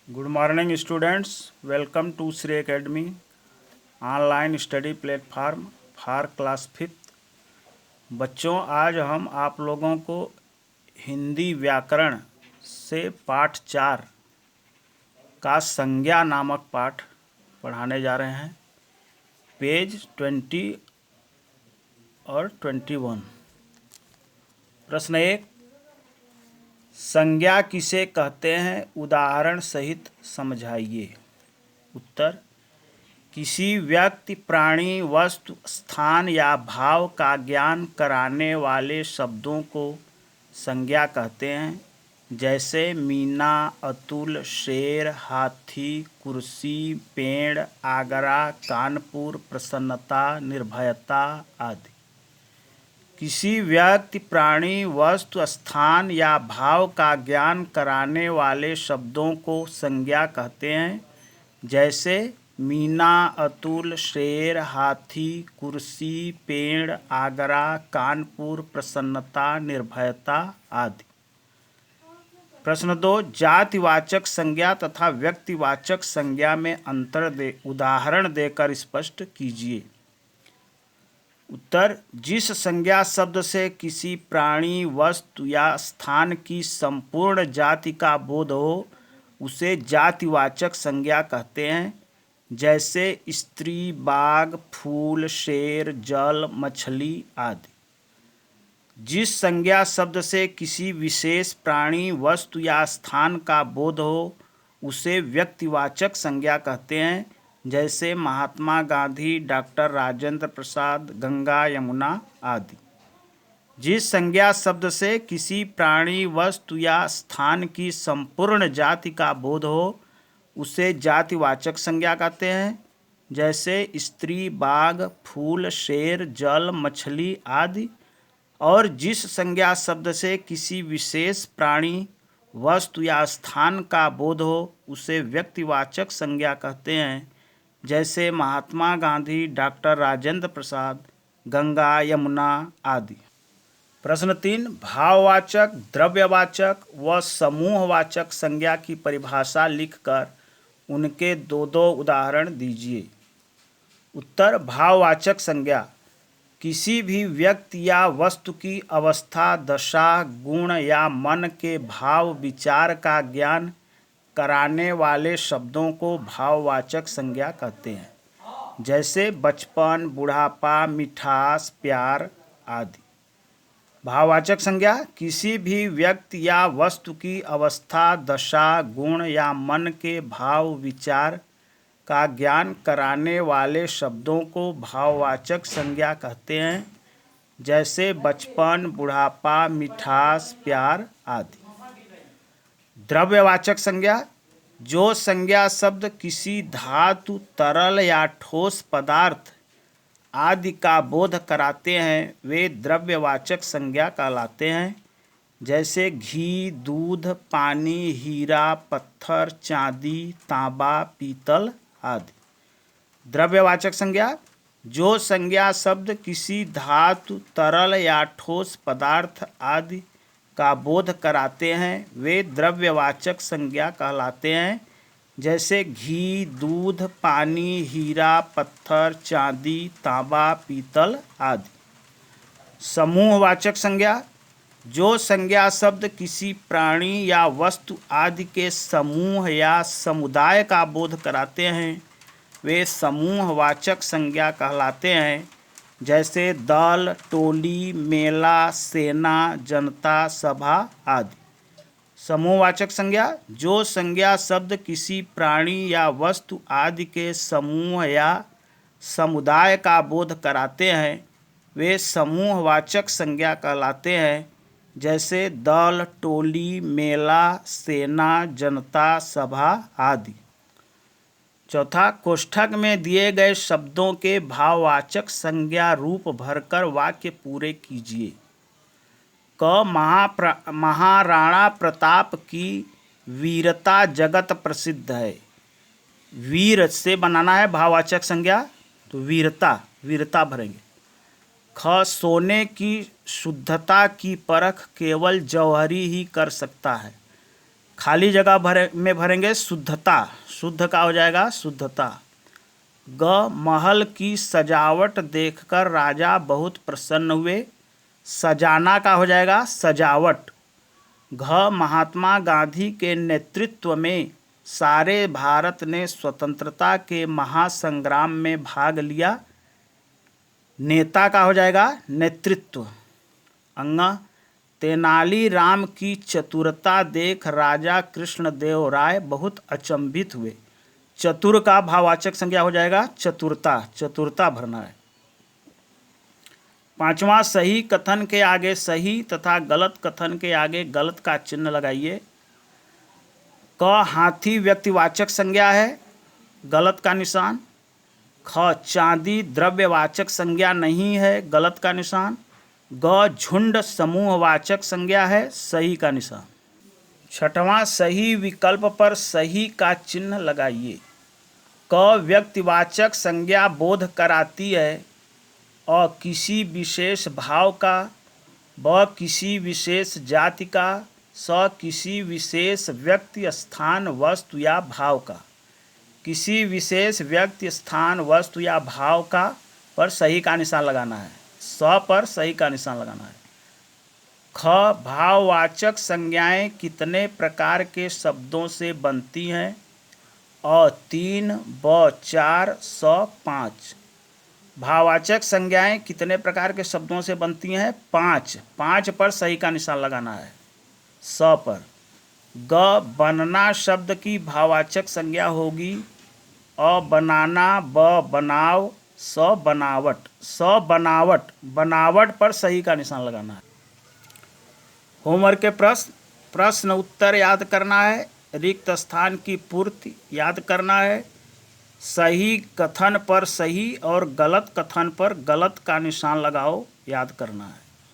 Good morning students, welcome to Shri academy online study platform for class fifth. बच्चों, आज हम आप लोगों को हिंदी व्याकरण से पाठ 4 का संज्ञा नामक पाठ पढ़ाने जा रहे हैं। पेज 20 और 21। प्रश्न 1, संज्ञा किसे कहते हैं, उदाहरण सहित समझाइए। उत्तर, किसी व्यक्ति, प्राणी, वस्तु, स्थान या भाव का ज्ञान कराने वाले शब्दों को संज्ञा कहते हैं। जैसे मीना, अतुल, शेर, हाथी, कुर्सी, पेड़, आगरा, कानपुर, प्रसन्नता, निर्भयता आदि। किसी व्यक्ति, प्राणी, वस्तु, स्थान या भाव का ज्ञान कराने वाले शब्दों को संज्ञा कहते हैं। जैसे मीना, अतुल, शेर, हाथी, कुर्सी, पेड़, आगरा, कानपुर, प्रसन्नता, निर्भयता आदि। प्रश्न 2, जातिवाचक संज्ञा तथा व्यक्तिवाचक संज्ञा में अंतर उदाहरण देकर स्पष्ट कीजिए। उत्तर, जिस संज्ञा शब्द से किसी प्राणी, वस्तु या स्थान की संपूर्ण जाति का बोध हो उसे जातिवाचक संज्ञा कहते हैं। जैसे स्त्री, बाघ, फूल, शेर, जल, मछली आदि। जिस संज्ञा शब्द से किसी विशेष प्राणी, वस्तु या स्थान का बोध हो उसे व्यक्तिवाचक संज्ञा कहते हैं। जैसे महात्मा गांधी, डॉक्टर राजेंद्र प्रसाद, गंगा यमुना आदि। जिस संज्ञा शब्द से किसी प्राणी, वस्तु या स्थान की संपूर्ण जाति का बोध हो उसे जातिवाचक संज्ञा कहते हैं। जैसे स्त्री, बाघ, फूल, शेर, जल, मछली आदि। और जिस संज्ञा शब्द से किसी विशेष प्राणी, वस्तु या स्थान का बोध हो उसे व्यक्तिवाचक संज्ञा कहते हैं। जैसे महात्मा गांधी, डॉक्टर राजेंद्र प्रसाद, गंगा यमुना आदि। प्रश्न 3, भाववाचक, द्रव्यवाचक व समूहवाचक संज्ञा की परिभाषा लिखकर उनके दो उदाहरण दीजिए। उत्तर, भाववाचक संज्ञा किसी भी व्यक्ति या वस्तु की अवस्था, दशा, गुण या मन के भाव विचार का ज्ञान कराने वाले शब्दों को भाववाचक संज्ञा कहते हैं। जैसे बचपन, बुढ़ापा, मिठास, प्यार आदि। भाववाचक संज्ञा किसी भी व्यक्ति या वस्तु की अवस्था, दशा, गुण या मन के भाव विचार का ज्ञान कराने वाले शब्दों को भाववाचक संज्ञा कहते हैं। जैसे बचपन, बुढ़ापा, मिठास, प्यार आदि। द्रव्यवाचक संज्ञा जो संज्ञा शब्द किसी धातु, तरल या ठोस पदार्थ आदि का बोध कराते हैं वे द्रव्यवाचक संज्ञा कहलाते हैं। जैसे घी, दूध, पानी, हीरा, पत्थर, चांदी, तांबा, पीतल आदि। द्रव्यवाचक संज्ञा जो संज्ञा शब्द किसी धातु, तरल या ठोस पदार्थ आदि का बोध कराते हैं वे द्रव्यवाचक संज्ञा कहलाते हैं। जैसे घी, दूध, पानी, हीरा, पत्थर, चांदी, तांबा, पीतल आदि। समूहवाचक संज्ञा जो संज्ञा शब्द किसी प्राणी या वस्तु आदि के समूह या समुदाय का बोध कराते हैं वे समूहवाचक संज्ञा कहलाते हैं। जैसे दल, टोली, मेला, सेना, जनता, सभा आदि। समूहवाचक संज्ञा जो संज्ञा शब्द किसी प्राणी या वस्तु आदि के समूह या समुदाय का बोध कराते हैं वे समूहवाचक संज्ञा कहलाते हैं। जैसे दल, टोली, मेला, सेना, जनता, सभा आदि। चौथा, कोष्ठक में दिए गए शब्दों के भाववाचक संज्ञा रूप भरकर वाक्य पूरे कीजिए। महाराणा प्रताप की वीरता जगत प्रसिद्ध है। वीर से बनाना है भाववाचक संज्ञा, तो वीरता भरेंगे। सोने की शुद्धता की परख केवल जौहरी ही कर सकता है। खाली जगह में भरेंगे शुद्धता, शुद्ध का हो जाएगा शुद्धता। ग महल की सजावट देखकर राजा बहुत प्रसन्न हुए, सजाना का हो जाएगा सजावट। घ महात्मा गांधी के नेतृत्व में सारे भारत ने स्वतंत्रता के महासंग्राम में भाग लिया, नेता का हो जाएगा नेतृत्व। अंग तेनाली राम की चतुरता देख राजा कृष्णदेव राय बहुत अचंभित हुए, चतुर का भाववाचक संज्ञा हो जाएगा चतुरता, चतुरता भरना है। पांचवा, सही कथन के आगे सही तथा गलत कथन के आगे गलत का चिन्ह लगाइए। क हाथी व्यक्तिवाचक संज्ञा है, गलत का निशान। ख चांदी द्रव्यवाचक संज्ञा नहीं है, गलत का निशान। ग झुंड समूहवाचक संज्ञा है, सही का निशान। छठवां, सही विकल्प पर सही का चिन्ह लगाइए। क व्यक्तिवाचक संज्ञा बोध कराती है, अ किसी विशेष भाव का, ब किसी विशेष जाति का, स किसी विशेष व्यक्ति स्थान वस्तु या भाव का। किसी विशेष व्यक्ति स्थान वस्तु या भाव का पर सही का निशान लगाना है, स पर सही का निशान लगाना है। ख भाववाचक संज्ञाएं कितने प्रकार के शब्दों से बनती हैं? अ 3, ब 4, स 5। भाववाचक संज्ञाएं कितने प्रकार के शब्दों से बनती हैं? 5, 5 पर सही का निशान लगाना है, स पर। ग बनना शब्द की भाववाचक संज्ञा होगी, अ बनाना, ब बनाव, स बनावट, स बनावट, बनावट पर सही का निशान लगाना है। होमवर्क के प्रश्न उत्तर याद करना है, रिक्त स्थान की पूर्ति याद करना है, सही कथन पर सही और गलत कथन पर गलत का निशान लगाओ याद करना है।